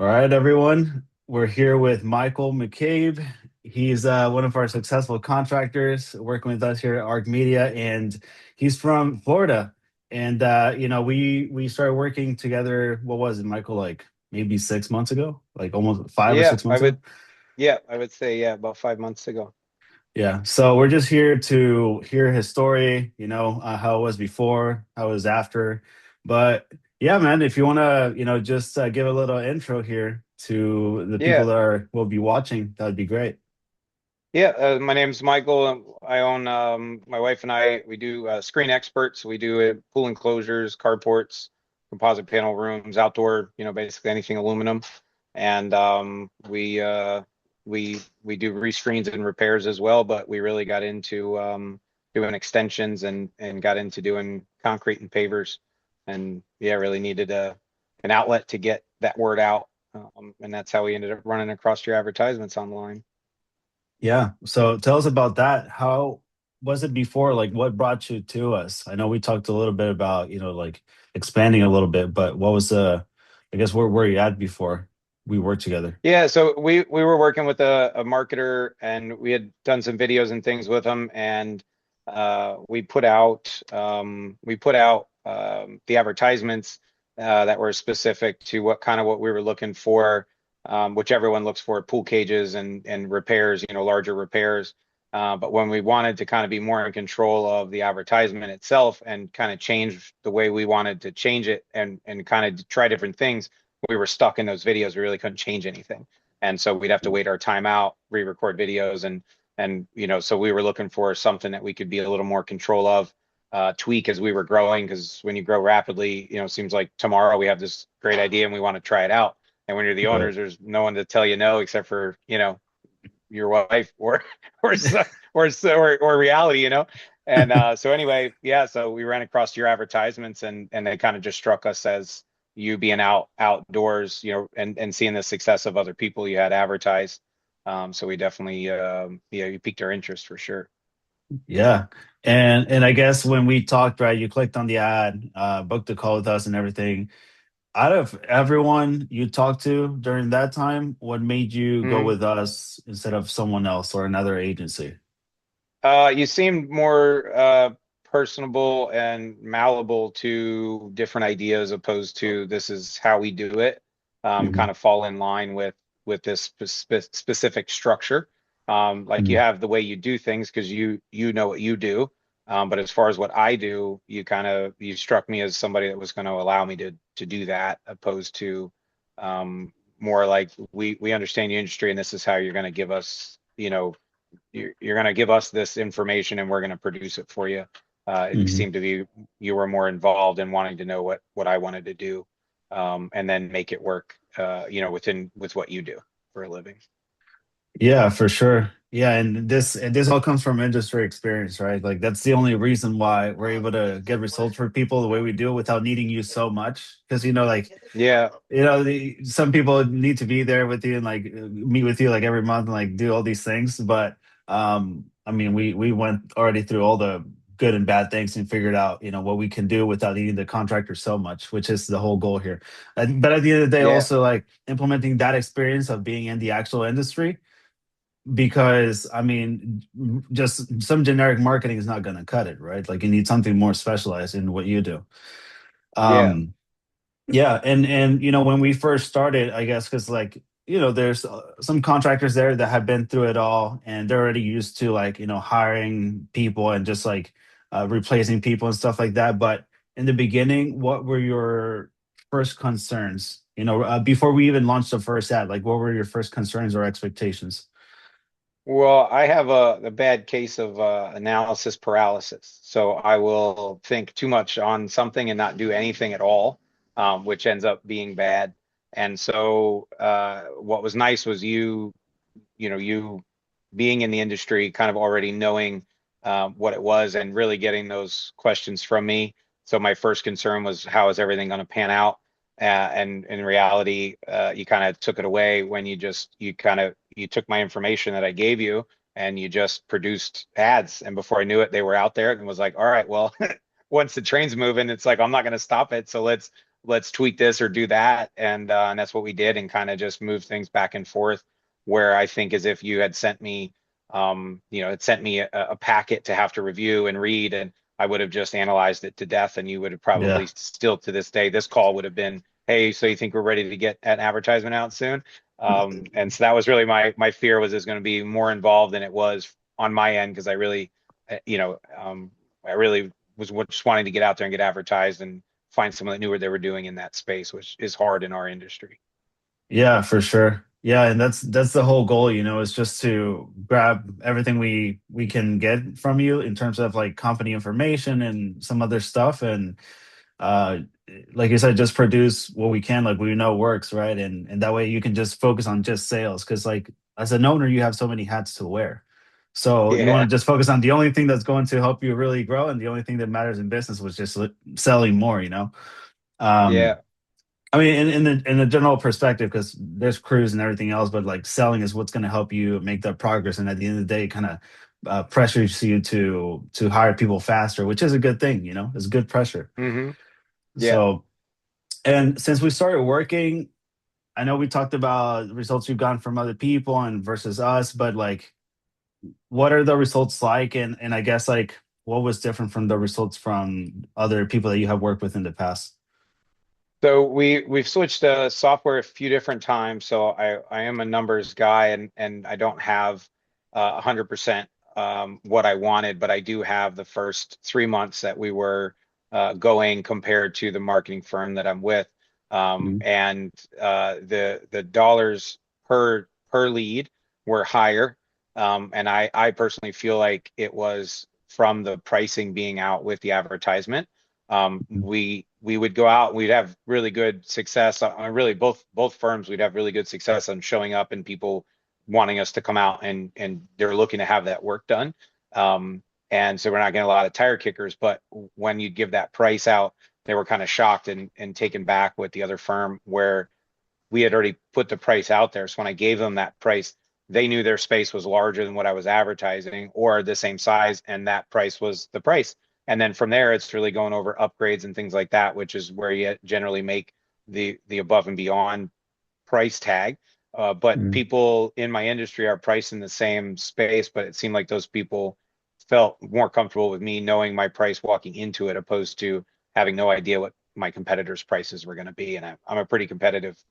All right, everyone. We're here with Michael McCabe. He's one of our successful contractors working with us here at Ark Media, and he's from Florida. And we started working together. What was it, Michael? Like maybe 6 months ago, like almost five or Yeah, six I months ago. would. Yeah, I would say about 5 months ago. Yeah. So we're just here to hear his story. How it was before, how it was after. But yeah, man, if you want to, just give a little intro here to the people Yeah, that will be watching, that would be great. yeah. My name's Michael. I own my wife and I. We do screen experts. We do pool enclosures, carports, composite panel rooms, outdoor. Basically anything aluminum. And we do rescreens and repairs as well. But we really got into doing extensions and got into doing concrete and pavers. And yeah, really needed an outlet to get that word out. And that's how we ended up running across your advertisements online. Yeah. So tell us about that. How was it before? Like, what brought you to us? I know we talked a little bit about, like expanding a little bit, but what was I guess where were you at before we worked together? Yeah, so we were working with a marketer and we had done some videos and things with him and we put out the advertisements that were specific to what we were looking for, which everyone looks for, pool cages and repairs, larger repairs. But when we wanted to kind of be more in control of the advertisement itself and kind of change the way we wanted to change it and kind of try different things, we were stuck in those videos. We really couldn't change anything. And so we'd have to wait our time out, re-record videos so we were looking for something that we could be a little more control of, tweak as we were growing. Because when you grow rapidly, it seems like tomorrow we have this great idea and we want to try it out. And when you're the Right. owners, there's no one to tell you no except for, your wife or or so- or reality, And so anyway, yeah, so we ran across your advertisements and they kind of just struck us as you being outdoors, and seeing the success of other people you had advertised. So we definitely yeah, you piqued our interest for sure. Yeah. And I guess when we talked, right, you clicked on the ad, booked a call with us and everything. Out of everyone you talked to during that time, what made you go Mhm. with us instead of someone else or another agency? You seemed more personable and malleable to different ideas opposed to this is how we do it. Hmm. Kind of fall in line with this specific structure. Like you Hmm. have the way you do things because you know what you do. But as far as what I do, you struck me as somebody that was going to allow me to do that, opposed to more like we understand your industry and this is how you're going to give us, you're going to give us this information and we're going to produce it for you. It Hmm. seemed to be you were more involved in wanting to know what I wanted to do, and then make it work, with what you do for a living. Yeah, for sure. Yeah, and this all comes from industry experience, right? Like that's the only reason why we're able to get results for people the way we do without needing you so much. Because Yeah, some people need to be there with you and like meet with you like every month and like do all these things. But I mean, we went already through all the good and bad things and figured out what we can do without needing the contractor so much, which is the whole goal here. But at the end of the day, yeah, also like implementing that experience of being in the actual industry, because I mean, just some generic marketing is not going to cut it, right? Like you need something more specialized in what you do. yeah. Um, yeah, and when we first started, I guess because like there's some contractors there that have been through it all, and they're already used to like hiring people and just like replacing people and stuff like that. But in the beginning, what were your first concerns? Before we even launched the first ad, like what were your first concerns or expectations? Well, I have a bad case of analysis paralysis. So I will think too much on something and not do anything at all, which ends up being bad. And so what was nice was you being in the industry, kind of already knowing what it was and really getting those questions from me. So my first concern was how is everything going to pan out? And in reality, you kind of took it away when you took my information that I gave you and you just produced ads. And before I knew it, they were out there and was like, all right, well, once the train's moving, it's like I'm not going to stop it. So let's tweak this or do that. And that's what we did, and kind of just moved things back and forth, where I think as if you had sent me, it sent me a packet to have to review and read, and I would have just analyzed it to death, and you would have probably Yeah. still to this day, this call would have been, hey, so you think we're ready to get an advertisement out soon? And so that was really my fear, was it's going to be more involved than it was on my end, because I really, I really was just wanting to get out there and get advertised and find someone that knew what they were doing in that space, which is hard in our industry. Yeah, for sure. Yeah, and that's the whole goal, is just to grab everything we can get from you in terms of like company information and some other stuff, and uh like you said, just produce what we can, like we know works, right? And that way you can just focus on just sales, because like as an owner you have so many hats to wear. So you want Yeah, to just focus on the only thing that's going to help you really grow, and the only thing that matters in business was just selling more. Um yeah, I mean, in the general perspective, because there's crews and everything else, but like selling is what's going to help you make that progress. And at the end of the day, kind of pressures you to hire people faster, which is a good thing. It's good pressure. hmm yeah. So, and since we started working, I know we talked about the results you've gotten from other people and versus us, but like, what are the results like? And I guess like, what was different from the results from other people that you have worked with in the past? So we've switched software a few different times. So I am a numbers guy, and I don't have 100% what I wanted, but I do have the first 3 months that we were going compared to the marketing firm that I'm with. Mhm. And the dollars per lead were higher. And I personally feel like it was from the pricing being out with the advertisement. We would go out, we'd have really good success. Really, both firms, we'd have really good success on showing up and people wanting us to come out, and they're looking to have that work done. And so we're not getting a lot of tire kickers, but when you give that price out, they were kind of shocked and taken back with the other firm, where we had already put the price out there. So when I gave them that price, they knew their space was larger than what I was advertising, or the same size, and that price was the price. And then from there, it's really going over upgrades and things like that, which is where you generally make the above and beyond price tag. But Mhm. people in my industry are priced in the same space, but it seemed like those people felt more comfortable with me knowing my price walking into it, opposed to having no idea what my competitors' prices were going to be. And I'm a pretty competitive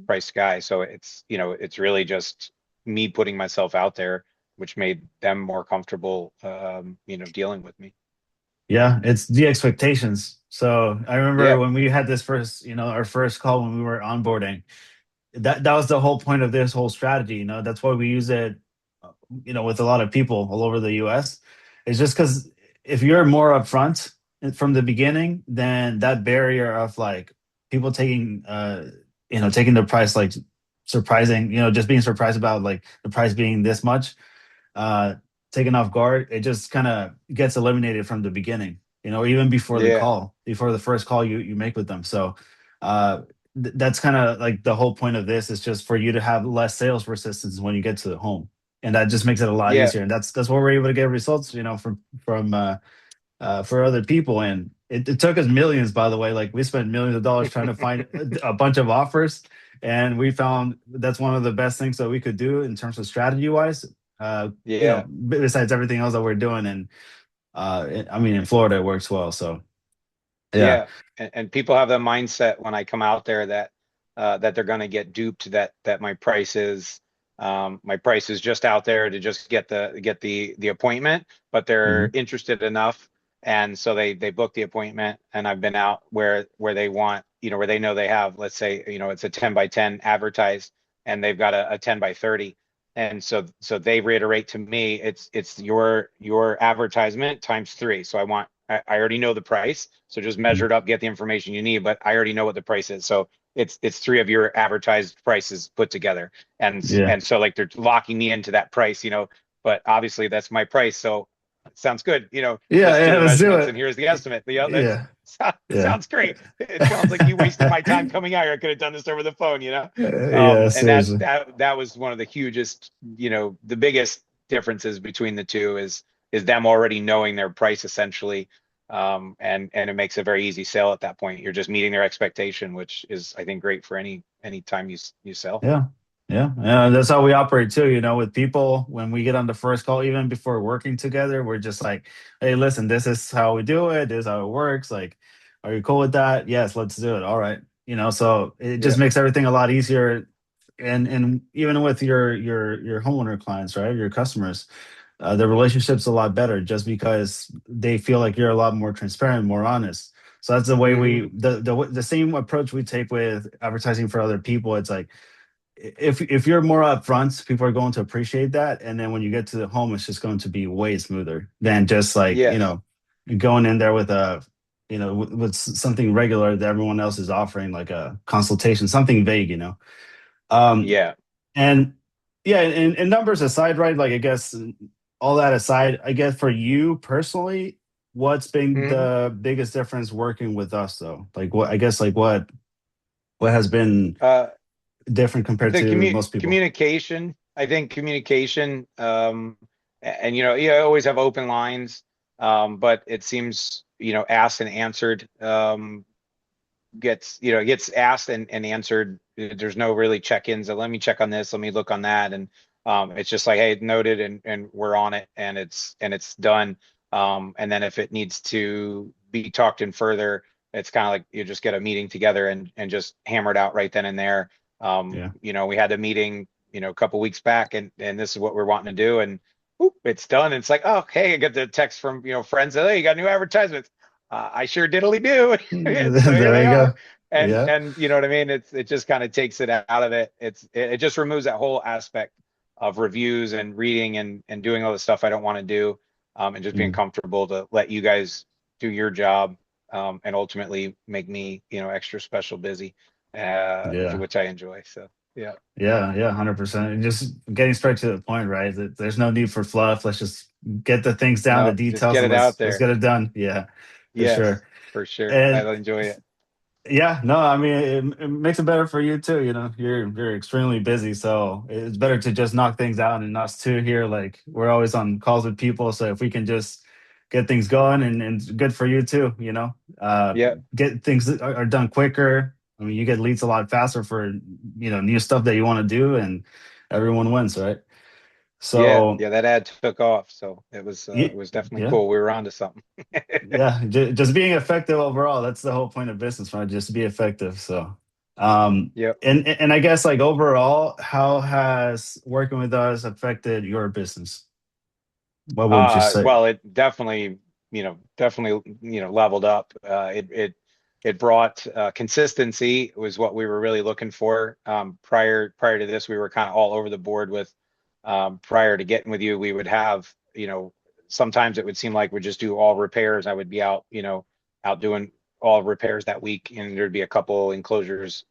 price guy, so it's really just me putting myself out there, which made them more comfortable, dealing with me. Yeah, it's the expectations. So I remember Yeah, when we had this first, our first call when we were onboarding, that was the whole point of this whole strategy. That's why we use it, with a lot of people all over the US. It's just because if you're more upfront from the beginning, then that barrier of like people taking the price like surprising, just being surprised about like the price being this much, uh, taken off guard, it just kind of gets eliminated from the beginning, even before the yeah, call, before the first call you make with them. So uh, that's kind of like the whole point of this, is just for you to have less sales resistance when you get to the home. And that just makes it a lot yeah, easier. And that's where we're able to get results, from for other people. And it took us millions, by the way. Like we spent millions of dollars trying to find a bunch of offers, and we found that's one of the best things that we could do in terms of strategy wise. yeah, Besides everything else that we're doing, and I mean, in Florida it works well. So yeah. yeah. And people have the mindset when I come out there that they're going to get duped, that my price is just out there to just get the appointment, but they're Mhm. interested enough, and so they book the appointment. And I've been out where they want, where they know they have, let's say, it's a 10 by 10 advertised, and they've got a 10 by 30. And so they reiterate to me, it's your advertisement times three. So I already know the price. So just measure Mhm. it up, get the information you need, but I already know what the price is. So it's three of your advertised prices put together. Yeah. And so like they're locking me into that price, but obviously that's my price. So it sounds good, Yeah, just do yeah, the let's do measurements and it. here's the estimate. That's Yeah, yeah. sounds great. It sounds like you wasted my time coming out here. I could have done this over the phone. Yeah, And that seriously. that that was one of the hugest, the biggest differences between the two is them already knowing their price essentially, And it makes a very easy sale at that point. You're just meeting their expectation, which is, I think, great for any time you sell. Yeah. Yeah. Yeah. That's how we operate too, with people. When we get on the first call, even before working together, we're just like, hey, listen, this is how we do it. This is how it works. Like, are you cool with that? Yes, let's do it. All right. So it just Yeah, makes everything a lot easier. And even with your homeowner clients, right? Your customers, the relationship's a lot better just because they feel like you're a lot more transparent, more honest. So that's the way hmm the same approach we take with advertising for other people. It's like, if you're more upfront, people are going to appreciate that, and then when you get to the home, it's just going to be way smoother than just like yes, going in there with with something regular that everyone else is offering, like a consultation, something vague. um yeah. and yeah, and numbers aside, right? Like, I guess all that aside, I guess for you personally, what's been hmm the biggest difference working with us, though? Like, what has been Uh, different compared the to most people? communication, I think communication, and you always have open lines, but it seems, asked and answered, gets asked and answered. There's no really check-ins. Let me check on this. Let me look on that. And it's just like, hey, noted, and we're on it, and it's done. And then if it needs to be talked in further, it's kind of like you just get a meeting together and just hammer it out right then and there. Yeah. We had a meeting, a couple weeks back, and this is what we're wanting to do, and whoop, it's done. And it's like, oh, hey, I get the text from friends that, hey, you got new advertisements. I sure diddly do. And so here There they you are. go. And Yeah. and you know what I mean? It just kind of takes it out of it. It just removes that whole aspect of reviews and reading and doing all the stuff I don't want to do, and just being Mm. comfortable to let you guys do your job, and ultimately make me, extra special busy, for Yeah. which I enjoy. So yeah, Yeah. Yeah. 100%. Just getting straight to the point, right? There's no need for fluff. Let's just get the things down, the no, just details, get and it let's out let's there. get it done. Yeah, for Yes, sure. for sure. I And enjoy it. yeah, no, I mean, it makes it better for you too. You're extremely busy, so it's better to just knock things out. And us too here, like, we're always on calls with people, so if we can just get things going, and good for you too. Yeah. Get things that are done quicker. I mean, you get leads a lot faster for new stuff that you want to do, and everyone wins, right? Yeah, So yeah, that ad took off, so it yeah, was definitely yeah, cool. We were onto something. yeah, just being effective overall. That's the whole point of business, right? Just to be effective. So, Yep. and I guess, like, overall, how has working with us affected your business? What would you say? Well, it definitely, leveled up. It brought consistency was what we were really looking for. Prior to this, we were kind of all over the board with. Prior to getting with you, we would have, sometimes it would seem like we just do all repairs. I would be out, out doing all repairs that week, and there'd be a couple enclosures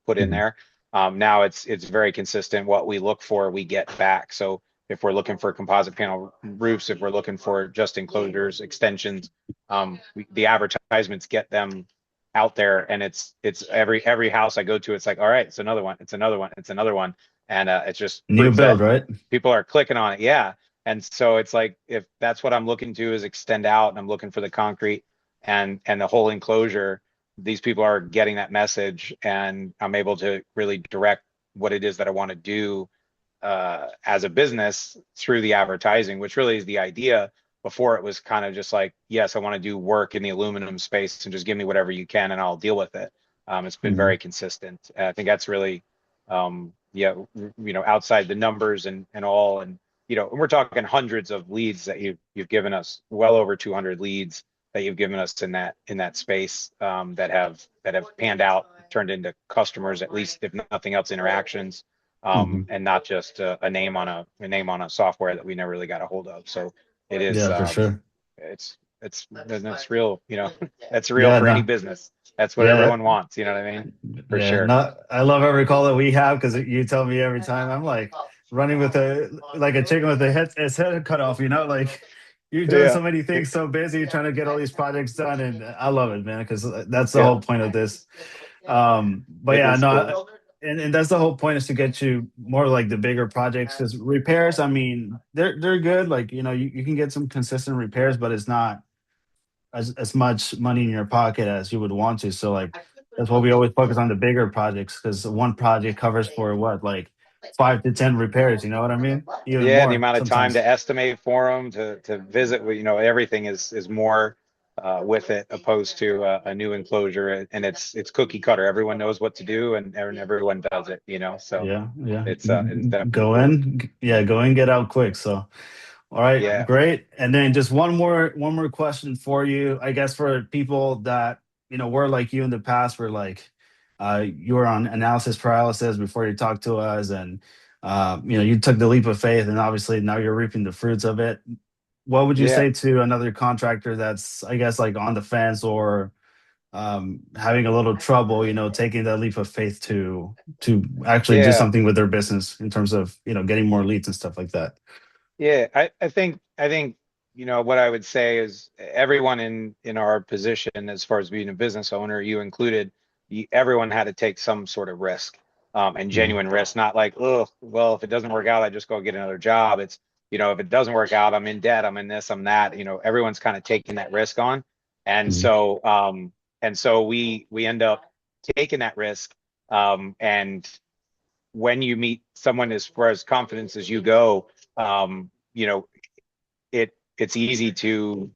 put in Mhm. there. Now it's very consistent. What we look for, we get back. So if we're looking for composite panel roofs, if we're looking for just enclosures, extensions, the advertisements get them out there, and it's every house I go to, it's like, all right, it's another one, it's another one, it's another one, and it's just New proof build, that right? people are clicking on it. Yeah. And so it's like, if that's what I'm looking to is extend out, and I'm looking for the concrete and the whole enclosure, these people are getting that message, and I'm able to really direct what it is that I want to do as a business through the advertising, which really is the idea. Before, it was kind of just like, yes, I want to do work in the aluminum space, and just give me whatever you can and I'll deal with it. It's been Mhm. very consistent. I think that's really, yeah, outside the numbers and all, and we're talking hundreds of leads that you've given us, well over 200 leads that you've given us in that space, that have panned out, turned into customers, at least if nothing else, interactions, Mhm. and not just a name on a software that we never really got a hold of. So it is, Yeah, for sure. that's real, that's real Yeah, for any no, business. That's what yeah, everyone wants. You know what I mean? For yeah. sure. No, I love every call that we have because you tell me every time. I'm like running with a chicken with its head cut off. Like, you're doing Yeah. so many things, so busy trying to get all these projects done, and I love it, man, because that's the Yeah. whole point of this. But It yeah, is cool. no, and that's the whole point, is to get you more like the bigger projects, because repairs, I mean, they're good. Like, you can get some consistent repairs, but it's not. as much money in your pocket as you would want to. So like that's why we always focus on the bigger projects because one project covers for what, like 5 to 10 repairs. You know what I mean? Even Yeah, and the more amount of time sometimes. to estimate for them, to visit, everything is more with it opposed to a new enclosure, and it's cookie cutter. Everyone knows what to do, and everyone does it. So Yeah, yeah. it's definitely Go cool. in, yeah, go in, get out quick. So, all right, Yeah, great. And then just one more question for you. I guess for people that, were like you in the past, were like you were on analysis paralysis before you talked to us, and you took the leap of faith, and obviously now you're reaping the fruits of it. What would you yeah, say to another contractor that's, I guess, like on the fence or having a little trouble, taking that leap of faith to actually do yeah. something with their business in terms of, getting more leads and stuff like that? Yeah, I think what I would say is everyone in our position, as far as being a business owner, you included, everyone had to take some sort of risk, and Mhm. genuine risk, not like, oh, well, if it doesn't work out, I just go get another job. It's, if it doesn't work out, I'm in debt, I'm in this, I'm that. Everyone's kind of taking that risk on, and Mhm. so we end up taking that risk, and when you meet someone as far as confidence as you go, um, you know, it's easy to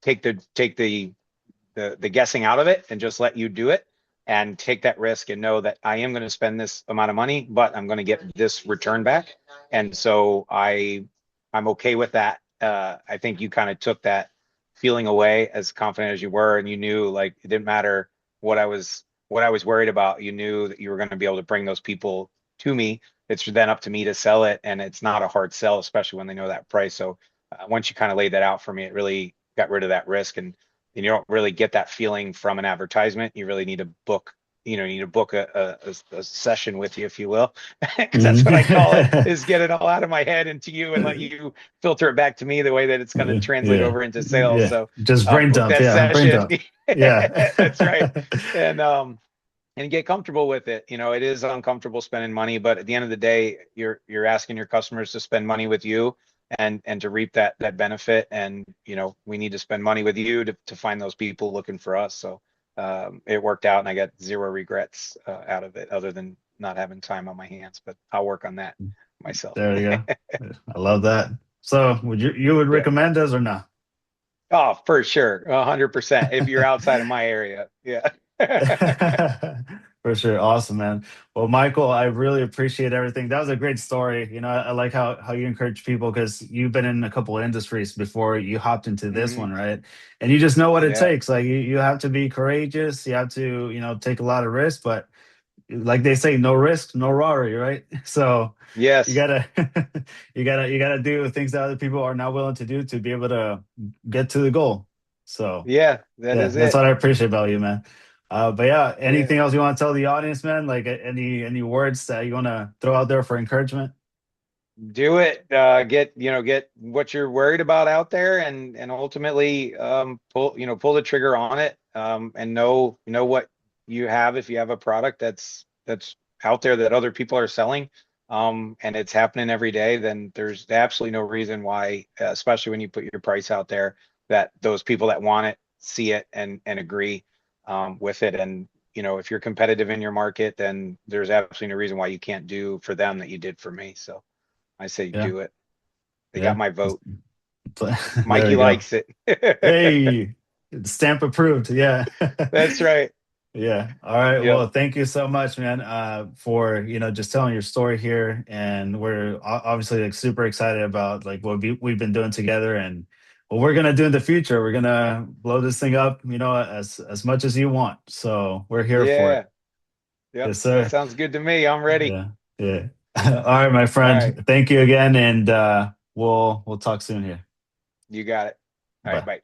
take the guessing out of it and just let you do it and take that risk and know that I am going to spend this amount of money, but I'm going to get this return back. And so I'm okay with that. I think you kind of took that feeling away, as confident as you were, and you knew, like, it didn't matter what I was worried about. You knew that you were going to be able to bring those people to me. It's then up to me to sell it, and it's not a hard sell, especially when they know that price. So once you kind of laid that out for me, it really got rid of that risk, and you don't really get that feeling from an advertisement. You really need to book, you need to book a session with you, if you will, because that's what I call it, Mhm. is get it all out of my head into you and let you filter it back to me the way that it's going to translate Yeah, over into sales. yeah. So Just brain book dump. that Yeah, brain session. dump. Yeah. That's right. And get comfortable with it. It is uncomfortable spending money, but at the end of the day, you're asking your customers to spend money with you, and to reap that benefit. And we need to spend money with you to find those people looking for us. So it worked out, and I got zero regrets out of it, other than not having time on my hands. But I'll work on that myself. There we go. I love that. So would you would Yeah. recommend us or not? Oh, for sure, 100%. If you're outside of my area, yeah. For sure. Awesome, man. Well, Michael, I really appreciate everything. That was a great story. I like how you encourage people because you've been in a couple of industries before you hopped into this Hmm. one, right? And you just know what it Yeah. takes. Like you have to be courageous. You have to, take a lot of risks, but like they say, no risk, no robbery, right? So you Yes. gotta you gotta do things that other people are not willing to do to be able to get to the goal. So Yeah, that yeah, is that's it. what I appreciate about you, man. But yeah, Yeah. anything else you want to tell the audience, man? Like any words that you want to throw out there for encouragement? Do it. Get what you're worried about out there, and ultimately, pull the trigger on it, and know what you have. If you have a product that's out there that other people are selling, and it's happening every day, then there's absolutely no reason why, especially when you put your price out there, that those people that want it see it and agree with it. And if you're competitive in your market, then there's absolutely no reason why you can't do for them that you did for me. So I say Yeah, do it. They got yeah. my vote. There Mikey we go. likes it. Hey, stamp approved. Yeah. That's right. Yeah. All right. Yep. Well, thank you so much, man, for just telling your story here, and we're obviously like super excited about like what we've been doing together and what we're gonna do in the future. We're gonna blow this thing up, as much as you want. So we're here for it. Yeah. Yep. Yes, That sir. sounds good to me. I'm ready. Yeah. Yeah. All right, my All right. friend. Thank you again, and we'll talk soon here. You got it. All right. Bye. Bye.